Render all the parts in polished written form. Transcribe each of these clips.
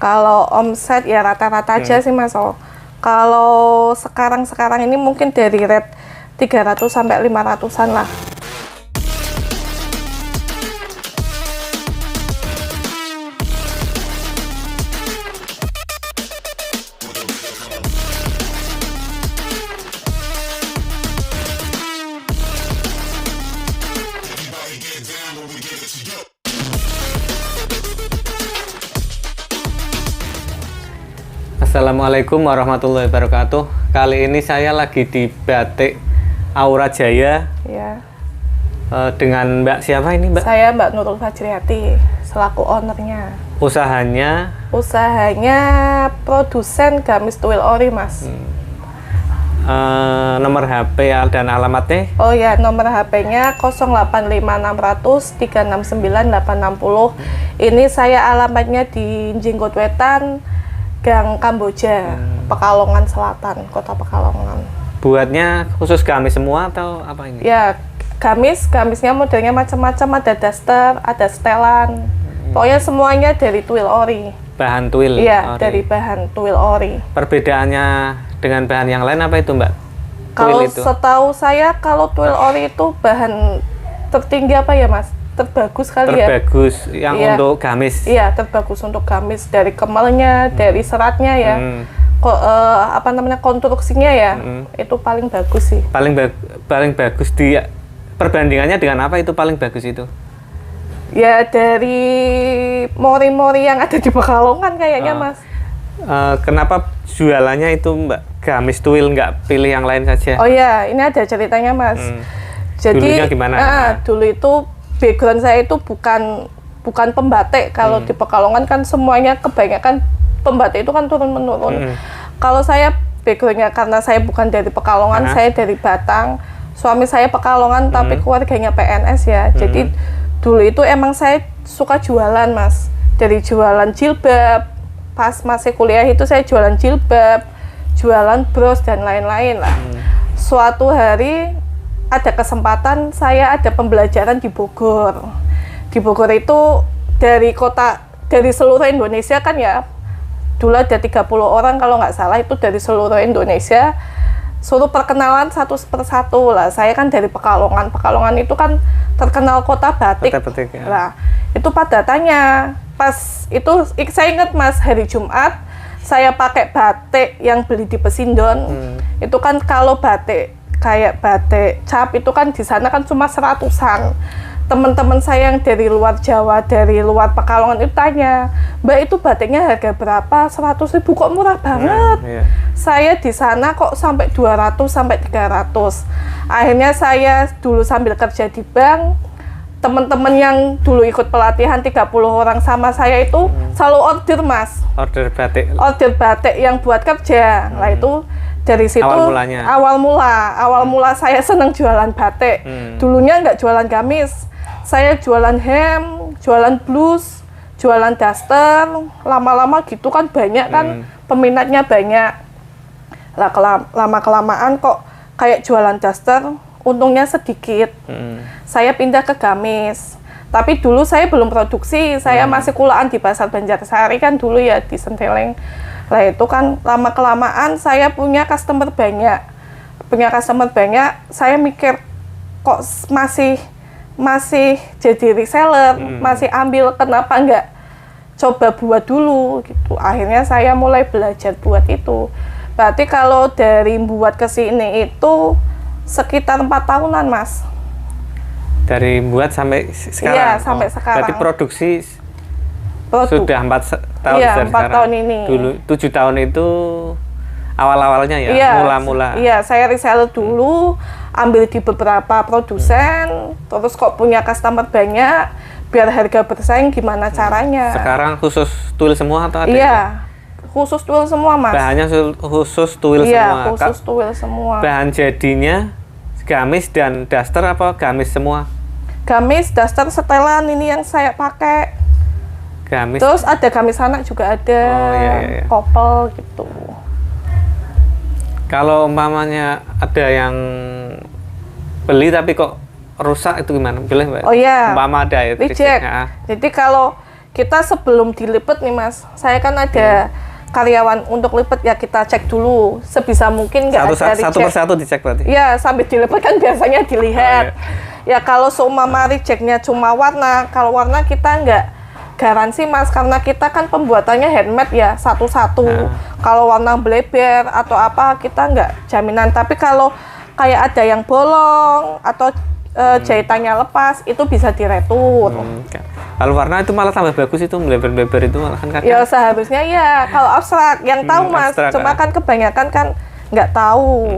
Kalau omset ya rata-rata aja sih Mas. Kalau sekarang ini mungkin dari rate 300 sampai 500-an lah. Assalamualaikum warahmatullahi wabarakatuh. Kali ini saya lagi di Batik Aura Jaya Ya. Dengan Mbak siapa ini Mbak? Saya Mbak Nurul Fajriati selaku ownernya. Usahanya Produsen gamis tuil ori Mas. Nomor HP dan alamatnya? Oh ya, nomor HP-nya 085600 369 860. Ini saya alamatnya di Jinggot Wetan, Gang Kamboja, Pekalongan Selatan, Kota Pekalongan. Buatnya khusus gamis semua atau apa ini? Ya, gamisnya modelnya macam-macam, ada daster, ada setelan. Pokoknya semuanya dari tuil ori. Bahan tuil? Iya, dari bahan tuil ori. Perbedaannya dengan bahan yang lain apa itu Mbak? Kalau setahu saya, kalau tuil ori itu bahan tertinggi apa ya Mas? Terbagus kali ya. Terbagus yang untuk gamis. Iya, terbagus untuk gamis, dari kemelnya, dari seratnya ya. Konstruksinya ya. Itu paling bagus sih. Paling bagus di perbandingannya dengan apa itu paling bagus itu? Ya dari mori-mori yang ada di Pekalongan kayaknya Mas. Kenapa jualannya itu Mbak gamis tuil, nggak pilih yang lain saja? Oh ya, ini ada ceritanya Mas. Jadi dulunya gimana? Dulu itu background saya itu bukan pembatik. Kalau di Pekalongan kan semuanya kebanyakan pembatik itu kan turun-menurun. Kalau saya backgroundnya karena saya bukan dari Pekalongan, saya dari Batang. Suami saya Pekalongan tapi keluarganya PNS ya. Jadi dulu itu emang saya suka jualan Mas. Dari jualan jilbab, pas masih kuliah itu saya jualan jilbab, jualan bros dan lain-lain lah. Suatu hari ada kesempatan, saya ada pembelajaran di Bogor. Di Bogor itu dari seluruh Indonesia kan ya. Dulu ada 30 orang kalau nggak salah, itu dari seluruh Indonesia. Suruh perkenalan satu persatu lah. Saya kan dari Pekalongan. Pekalongan itu kan terkenal kota batik. Ya. Nah, itu pada tanya. Pas itu saya ingat Mas, hari Jumat saya pakai batik yang beli di Pesindon. Itu kan kalau batik kayak batik cap itu kan di sana kan cuma 100-an. Teman-teman saya yang dari luar Jawa, dari luar Pekalongan itu tanya, Mbak itu batiknya harga berapa? 100.000 kok murah banget. Saya di sana kok sampai 200 sampai 300. Akhirnya saya dulu sambil kerja di bank, teman-teman yang dulu ikut pelatihan 30 orang sama saya itu selalu order Mas. Order batik yang buat kerja. Nah itu dari situ awal mula saya senang jualan batik. Dulunya nggak jualan gamis, saya jualan hem, jualan blus, jualan daster. Lama-lama gitu kan banyak kan peminatnya banyak. Lah lama-kelamaan kok kayak jualan daster, untungnya sedikit. Saya pindah ke gamis. Tapi dulu saya belum produksi, saya masih kulaan di Pasar Banjarsari kan dulu ya di Senteleng. Lah itu kan lama-kelamaan saya punya customer banyak. Saya mikir kok masih jadi reseller, masih ambil, kenapa enggak coba buat dulu gitu. Akhirnya saya mulai belajar buat itu. Berarti kalau dari buat ke sini itu sekitar 4 tahunan Mas. Dari buat sampai sekarang? Iya, sampai sekarang. Berarti produksi sudah 4 tahun dari 4 tahun ini. Dulu 7 tahun itu awal-awalnya ya? Iya, mula-mula? Iya, saya reseller dulu, ambil di beberapa produsen, terus kok punya customer banyak, biar harga bersaing gimana caranya. Sekarang khusus tuil semua atau ada? Iya, khusus tuil semua Mas. Bahannya khusus tuil semua? Iya, khusus tuil semua. Bahan jadinya gamis dan daster apa gamis semua? Gamis, daster, setelan ini yang saya pakai. Gamis. Terus ada gamis anak juga ada, kopel gitu. Kalau umpamanya ada yang beli tapi kok rusak itu gimana? Boleh Mbak? Oh iya. Umpama ada ya. Reject. Jadi kalau kita sebelum dilipet nih Mas, saya kan ada karyawan untuk lipet ya, kita cek dulu sebisa mungkin nggak ada satu reject. persatu dicek berarti. Ya, sampai dilipet kan biasanya dilihat. Ya kalau seumpama rejectnya cuma warna, kalau warna kita nggak garansi Mas, karena kita kan pembuatannya handmade ya, satu-satu. Kalau warna bleber atau apa kita nggak jaminan. Tapi kalau kayak ada yang bolong atau jahitannya lepas, itu bisa diretur. Kalau warna itu malah tambah bagus, itu bleber-bleber itu malah kan kadang. Ya seharusnya ya, kalau abstrak yang tahu Mas, abstrak, cuma kan kebanyakan kan nggak tahu.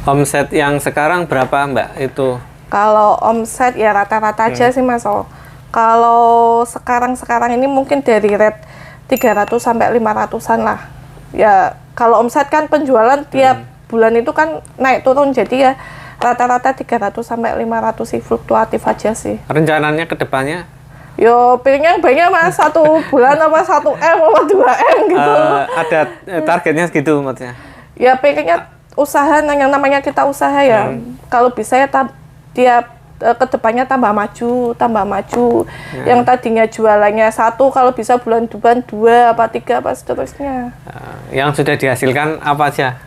Omset yang sekarang berapa Mbak itu? Kalau omset ya rata-rata aja sih Mas. Kalau sekarang ini mungkin dari rate 300 sampai 500-an lah. Ya kalau omset kan penjualan tiap bulan itu kan naik turun, jadi ya rata-rata 300 sampai 500 sih, fluktuatif aja sih. Rencananya ke depannya? Yo, pengennya banyak Mas, 1 bulan apa 1 M apa 2 M gitu. Ada targetnya segitu maksudnya? Ya pengennya usaha, yang namanya kita usaha ya. Kalau bisa ya tiap ke depannya tambah maju. Yang tadinya jualannya 1, kalau bisa bulan depan 2 apa 3 apa seterusnya. Yang sudah dihasilkan apa aja?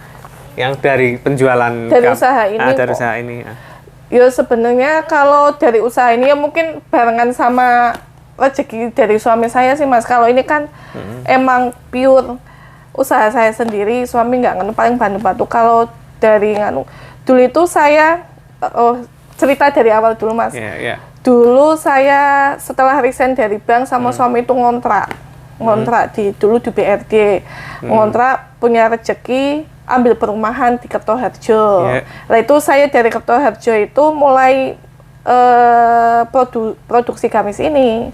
Yang dari penjualan dari usaha ini. Dari usaha ini. Ya sebenarnya kalau dari usaha ini ya mungkin barengan sama rezeki dari suami saya sih Mas. Kalau ini kan emang pure usaha saya sendiri, suami nggak nganu, paling bantu-bantu. Kalau dari nganu, dulu itu saya cerita dari awal dulu Mas. Dulu saya setelah resign dari bank sama suami itu ngontrak dulu di BRD, ngontrak, punya rezeki, ambil perumahan di Kertoharjo. Nah itu saya dari Kertoharjo itu mulai produksi gamis ini.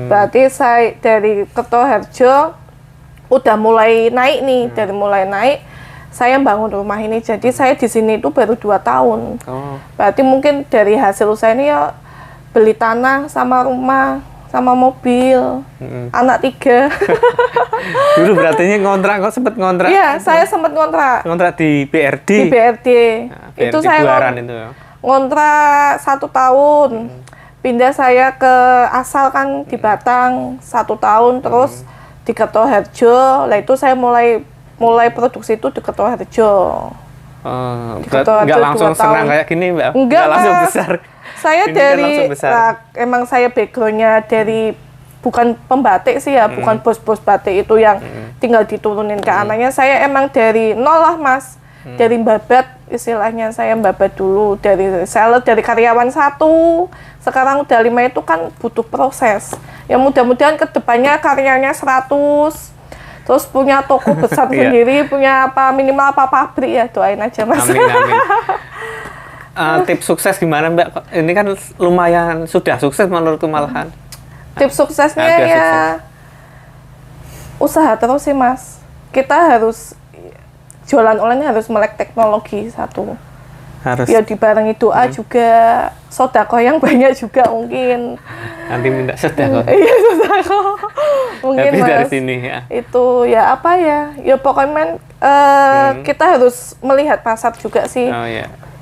Berarti saya dari Kertoharjo udah mulai naik nih, dari mulai naik saya bangun rumah ini. Jadi saya di sini itu baru 2 tahun. Berarti mungkin dari hasil usaha ini ya beli tanah sama rumah sama mobil, anak 3. Dulu berarti ngontrak, kok sempet ngontrak? Iya, saya sempat ngontrak. Ngontrak di BRD? Di BRD. BRD itu saya ngontrak 1 tahun. Pindah saya ke asal kan di Batang 1 tahun, terus di Kertoharjo. Lah itu saya mulai produksi itu di Kertoharjo. Nggak langsung senang kayak gini Mbak? Enggak langsung besar? Saya dari, emang saya backgroundnya dari, bukan pembatik sih ya, bukan bos-bos batik itu yang tinggal diturunin ke anaknya. Saya emang dari nol lah Mas, dari babat, istilahnya saya babat dulu, dari seller, dari karyawan 1, sekarang udah 5, itu kan butuh proses. Ya mudah-mudahan kedepannya karyanya 100, terus punya toko besar sendiri, punya apa minimal apa pabrik ya, doain aja Mas. Amin. Tips sukses gimana Mbak? Ini kan lumayan sudah sukses menurutku malahan. Tips suksesnya ya usaha terus sih Mas. Kita harus jualan online, harus melek teknologi satu. Harus. Ya dibarengi doa juga, sodako yang banyak juga mungkin. Nanti minta sodako. Iya sodako. Mungkin tapi Mas. Dari sini ya. Itu ya apa ya? Ya pokoknya kita harus melihat pasar juga sih.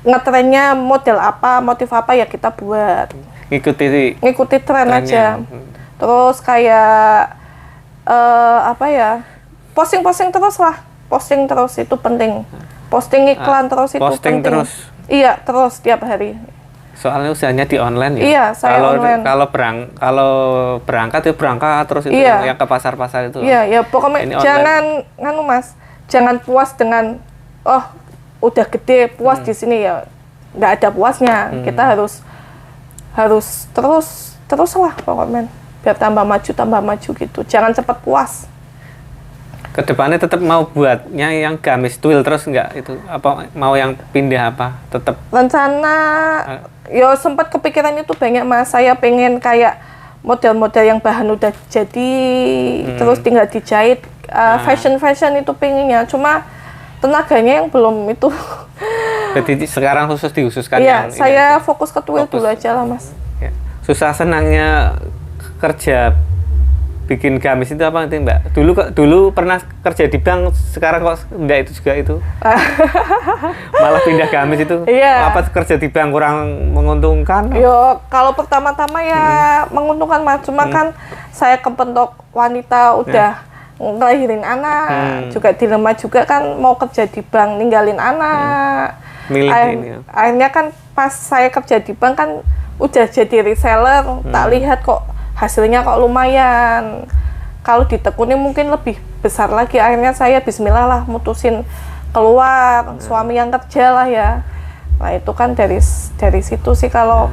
Ngetrennya model apa, motif apa ya kita buat. Ngikuti tren aja. Terus kayak apa ya? Posting terus lah. Posting terus itu penting. Posting iklan terus itu posting penting. Terus. Iya, terus tiap hari. Soalnya usahanya di online ya. Iya, saya online. Kalau berangkat ya berangkat terus itu yang ke pasar-pasar itu. Iya, ya pokoknya jangan nganu Mas. Jangan puas dengan udah gede, puas di sini ya. Nggak ada puasnya. Kita harus terus lah pokoknya. Biar tambah maju gitu. Jangan cepat puas. Kedepannya tetap mau buatnya yang gamis twill terus nggak itu, apa mau yang pindah apa tetap rencana ya sempat kepikiran itu banyak Mas. Saya pengen kayak model-model yang bahan udah jadi terus tinggal dijahit, fashion itu pengennya, cuma tenaganya yang belum itu. Jadi sekarang dihususkan yang saya fokus ke twill dulu aja lah Mas. Ya. Susah senangnya kerja bikin gamis itu apa nanti Mbak? Dulu pernah kerja di bank, sekarang kok enggak itu juga itu? Malah pindah gamis itu? Iya. Apa kerja di bank kurang menguntungkan? Yo, kalau pertama-tama ya menguntungkan Mas, cuma kan saya kepentok wanita udah ngelahirin anak, juga dilema juga kan mau kerja di bank ninggalin anak. Milih ini ya. Akhirnya kan pas saya kerja di bank kan udah jadi reseller, tak lihat kok hasilnya kok lumayan. Kalau ditekuni mungkin lebih besar lagi. Akhirnya saya bismillah lah mutusin keluar, suami yang kerja lah ya. Nah itu kan dari situ sih. Kalau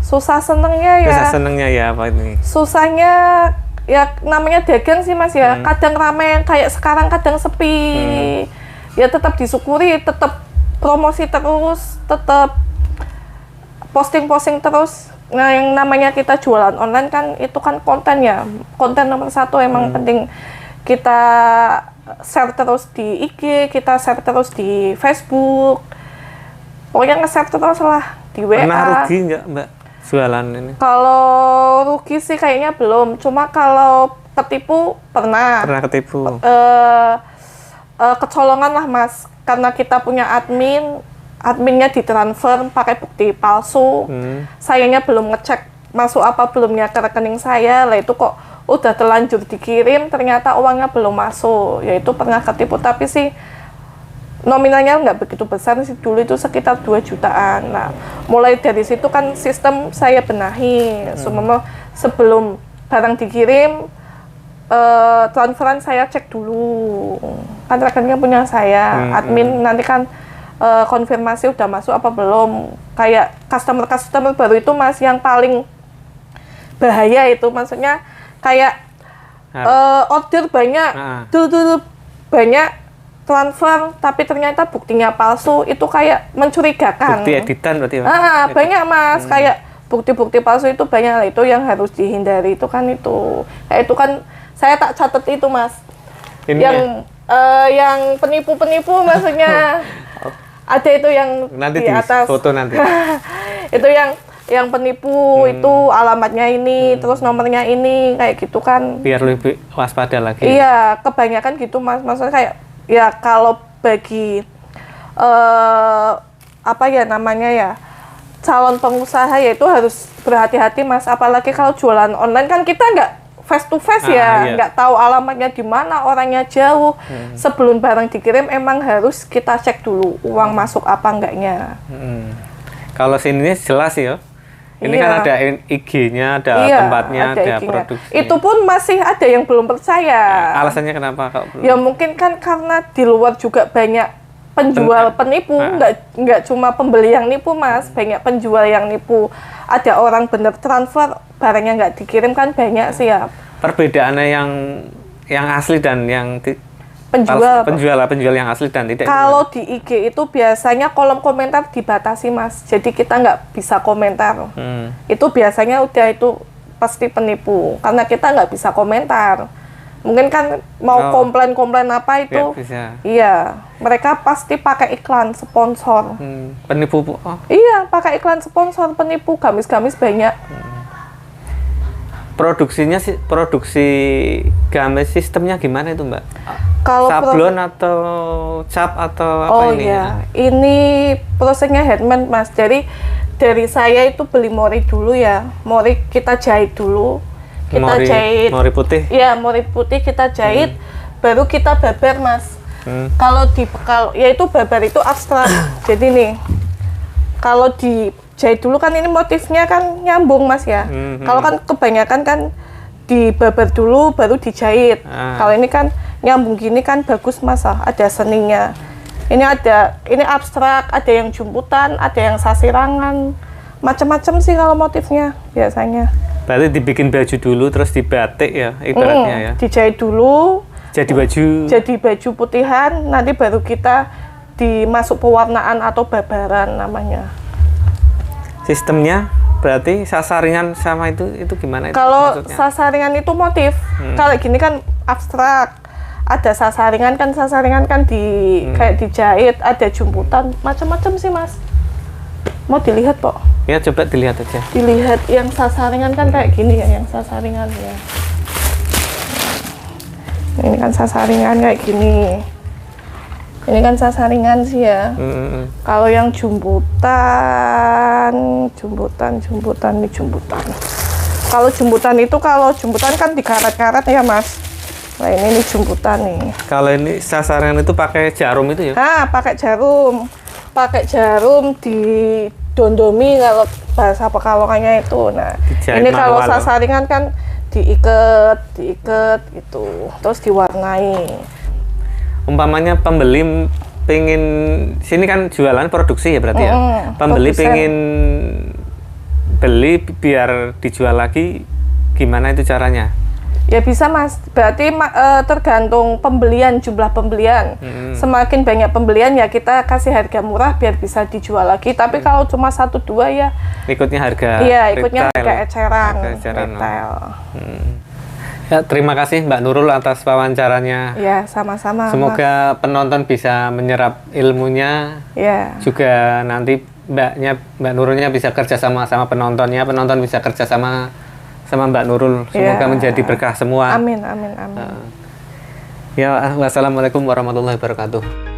susah senengnya ya. Susah senengnya ya apa ini? Susahnya ya namanya dagang sih Mas ya. Kadang ramai kayak sekarang, kadang sepi. Ya tetap disyukuri, tetap promosi terus, tetap posting terus. Nah, yang namanya kita jualan online kan itu kan konten ya. Konten nomor satu emang penting kita share terus di IG, kita share terus di Facebook. Pokoknya nge-share terus lah di WA. Pernah rugi nggak Mbak jualan ini? Kalau rugi sih kayaknya belum. Cuma kalau ketipu pernah. Pernah ketipu? Kecolongan lah Mas. Karena kita punya adminnya ditransfer pakai bukti palsu. Sayanya belum ngecek masuk apa belumnya ke rekening saya. Lah itu kok udah terlanjur dikirim, ternyata uangnya belum masuk. Ya itu pernah ketipu, tapi sih nominalnya nggak begitu besar sih, dulu itu sekitar 2 jutaan. Nah, mulai dari situ kan sistem saya benahi. Sebelum barang dikirim, transferan saya cek dulu. Kan rekeningnya punya saya, admin nanti kan konfirmasi udah masuk apa belum. Kayak customer baru itu Mas yang paling bahaya itu, maksudnya kayak order banyak, dulu banyak transfer tapi ternyata buktinya palsu, itu kayak mencurigakan. Bukti editan berarti. Banyak Mas, kayak bukti-bukti palsu itu banyak lah, itu yang harus dihindari. Itu kan itu kan saya tak catat itu Mas. Ini yang penipu-penipu maksudnya. Ada itu yang nanti di atas foto nanti. Itu yang penipu itu alamatnya ini, terus nomornya ini, kayak gitu kan. Biar lebih waspada lagi. Iya, kebanyakan gitu Mas. Maksudnya kayak ya kalau bagi apa ya namanya ya, calon pengusaha ya itu harus berhati-hati Mas. Apalagi kalau jualan online kan kita nggak face to face ya, nggak tahu alamatnya di mana, orangnya jauh. Sebelum barang dikirim emang harus kita cek dulu uang masuk apa enggaknya. Kalau sini jelas ya. Ini kan ada IG-nya, ada tempatnya, ada produksi. Itu pun masih ada yang belum percaya. Alasannya kenapa kok belum? Ya mungkin kan karena di luar juga banyak penjual penipu, nggak cuma pembeli yang nipu Mas, banyak penjual yang nipu. Ada orang bener transfer, barangnya nggak dikirim kan banyak sih ya. Perbedaannya yang asli dan yang penjual yang asli dan tidak. Kalau di IG itu biasanya kolom komentar dibatasi Mas, jadi kita nggak bisa komentar. Itu biasanya udah itu pasti penipu, karena kita nggak bisa komentar. Mungkin kan mau komplain apa itu, iya, mereka pasti pakai iklan sponsor. Penipu? Iya, pakai iklan sponsor, penipu, gamis-gamis banyak. Produksi gamis sistemnya gimana itu Mbak? Kalau sablon atau cap atau apa ini? Oh iya, ini prosesnya handmade Mas. Dari saya itu beli mori dulu ya, mori kita jahit dulu. Kita jahit mori putih. Iya, mori putih kita jahit, baru kita babar Mas. Kalau ya itu babar itu abstrak. Jadi nih, kalau dijahit dulu kan ini motifnya kan nyambung Mas ya. Kalau kan kebanyakan kan dibabar dulu baru dijahit. Kalau ini kan nyambung gini kan bagus Mas, ada seninya. Ini abstrak, ada yang jumputan, ada yang sasirangan. Macam-macam sih kalau motifnya biasanya. Berarti dibikin baju dulu terus dibatik ya ibaratnya ya. Dijahit dulu. Jadi baju putihan, nanti baru kita dimasuk pewarnaan atau babaran namanya. Sistemnya berarti sasaringan sama itu gimana itu? Kalau sasaringan itu motif. Kalau gini kan abstrak. Ada sasaringan kan kayak dijahit, ada jumputan, macam-macam sih Mas. Mau dilihat Pok? Ya coba dilihat aja. Dilihat yang sasaringan kan kayak gini ya, yang sasaringan ya. Ini kan sasaringan kayak gini. Ini kan sasaringan sih ya. Kalau yang jumbutan ini jumbutan. Kalau jumbutan kan dikaret-karet ya Mas. Nah ini jumbutan nih. Kalau ini sasaran itu pakai jarum itu ya? Pakai jarum didondomi kalau bahasa Pekalongannya itu. Nah Dijahit ini kalau manual, sasaringan kan diikat gitu, terus diwarnai. Umpamanya pembeli pengen sini kan jualan produksi ya berarti ya. Pembeli produsen. pengen beli biar dijual lagi, gimana itu caranya? Ya bisa Mas, berarti tergantung jumlah pembelian. Semakin banyak pembelian ya kita kasih harga murah biar bisa dijual lagi. Tapi kalau cuma 1-2 ya Ikutnya harga. iya ikutnya retail. harga eceran, Harga eceran, retail. Ya, terima kasih Mbak Nurul atas wawancaranya. Ya sama-sama. Semoga penonton bisa menyerap ilmunya. Ya. Juga nanti Mbak Nurulnya bisa kerja sama penontonnya, penonton bisa kerja sama Mbak Nurul. Semoga menjadi berkah semua. Amin. Ya, wassalamualaikum warahmatullahi wabarakatuh.